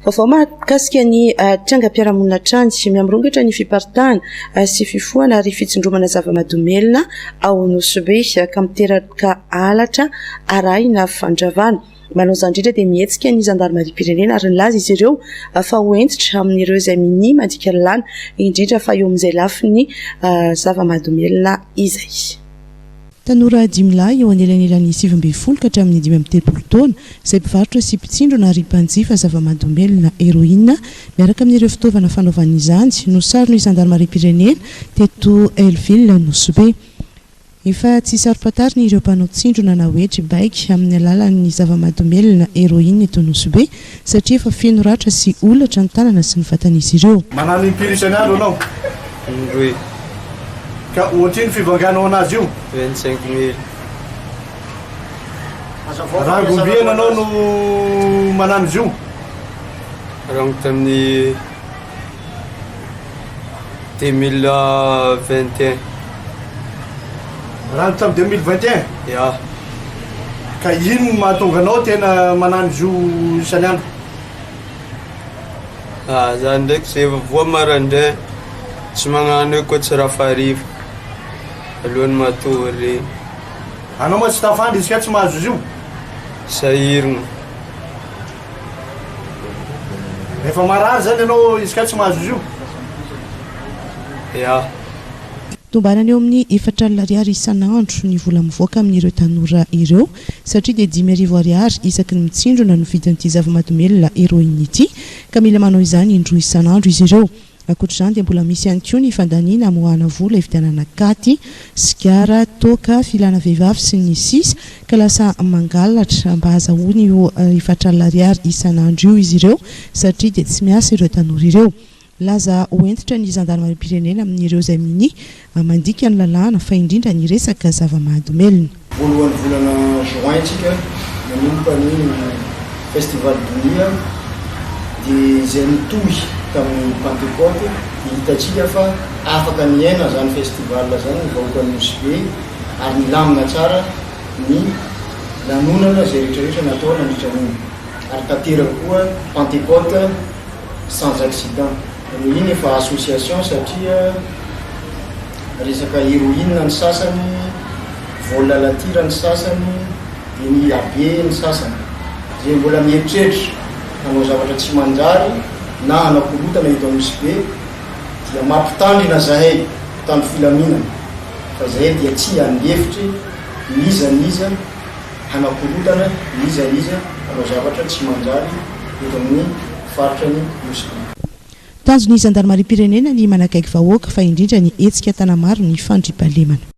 Vaovao mahakasika ny trangam-piarahamonina Tranjy miamrongatra ny fiparitaana sy fifohana ary fitsindromana zava-mahadomelina ao Nosy Be ka miteraka halatra arahina fandravana. Manao izany indrindra dia mihetsika ny zandarimariam-pirenena ary nilaza izy ireo fa hoentitra amin'ireo izay mini mandika lana indrindra fa eo amin'izay lafiny zava-mahadomelina izay. Tanora Dimlahy eo anelanelan'ny 7 ka hatramin'ny 13 taona izay mpivarotra sy mpitsindrona ary mpanjifa zava-mahadomelina heroïne miaraka amin'ireo fitaovana fanaovana izany no sariny zandarimariam-pirenena teto Elville Nosy Be. Efa tsy saropatarina ireo mpanao tsindrona na hoe bike amin'ny alalan'ny zava-mahadomelina heroïne eto Nosy Be satria efa feno ratra sy olatra ny tanana sy ny vatan'izy ireo. Manano impiry-isan'andro anao? Oui. Ka ohatriny fivanganao anazy io? 25 000. Raha gombiana anao no manano izy io? Rango tamin'ny 2021. Rango tamin'ny 2021? Ya. Ka ino mahatonga anao tena manano izy io isan'andro? Zany ndraiky zay voa marandray tsy magnano hoe koa tsy raha fariva alohan'ny matory. Anao moa tsy tafandry izy ka tsy mahazo izy io? Sahirina. Efa marary zany anao izy ka tsy mahazo izy io? Ya. Tombanany eo amin'ny 4,000 ariary isan'andro ny vola mivoaka amin'ireo tanora ireo satria dia 10,000 ariary isaky ny mitsindrona no vidin'ity zava-mahadomelina heroïne ity ka mila manao izany indroa isan'andro izy ireo. Ankoatr'izany dia mbola misy ihany koa ny fandaniana amoahana vola hividianana katy, sigara, toaka, filana vehivavy sy ny sisa ka lasa mangalatra mba azahoany io 4,000 ariary isan'andro io izy ireo satria dia tsy miasa ireo tanora ireo. Laza hoentitra ny zandarimariam-pirenena amin'ireo izay mini mandika ny lalàna fa indrindra ny resaka zava-mahadomelina. Voalohan'ny volana juin tsika nanomboka ny festival Dunia dia izay nitohy tamin'ny Pentecôte hitatsika fa afaka niaina zany festival zany vahoaka ny Nosy Be ary nilamina tsara ny lanonana izay rehetrarehetra natao nandritran'iny ary tanteraka koa Pentecôte sans accident. Iny efa association satria resaka héroïne ny sasany, volalatira ny sasany, dia ny abe ny sasany. Izay mbola mieritreritra hanao zavatra tsy manjary na hanakorotana eto Nosy Be dia mampitandrina zahay mpitandro filaminana fa zahay dia tsy handefitry niza hanakorotana niza hanao zavatra tsy manjary eto amin'ny faritra ny Nosy Be. Tanjon'ny zandarimariam-pirenena ny manakaiky vahoaka fa indrindra ny hetsika tanamaro ny fandriampahalemana.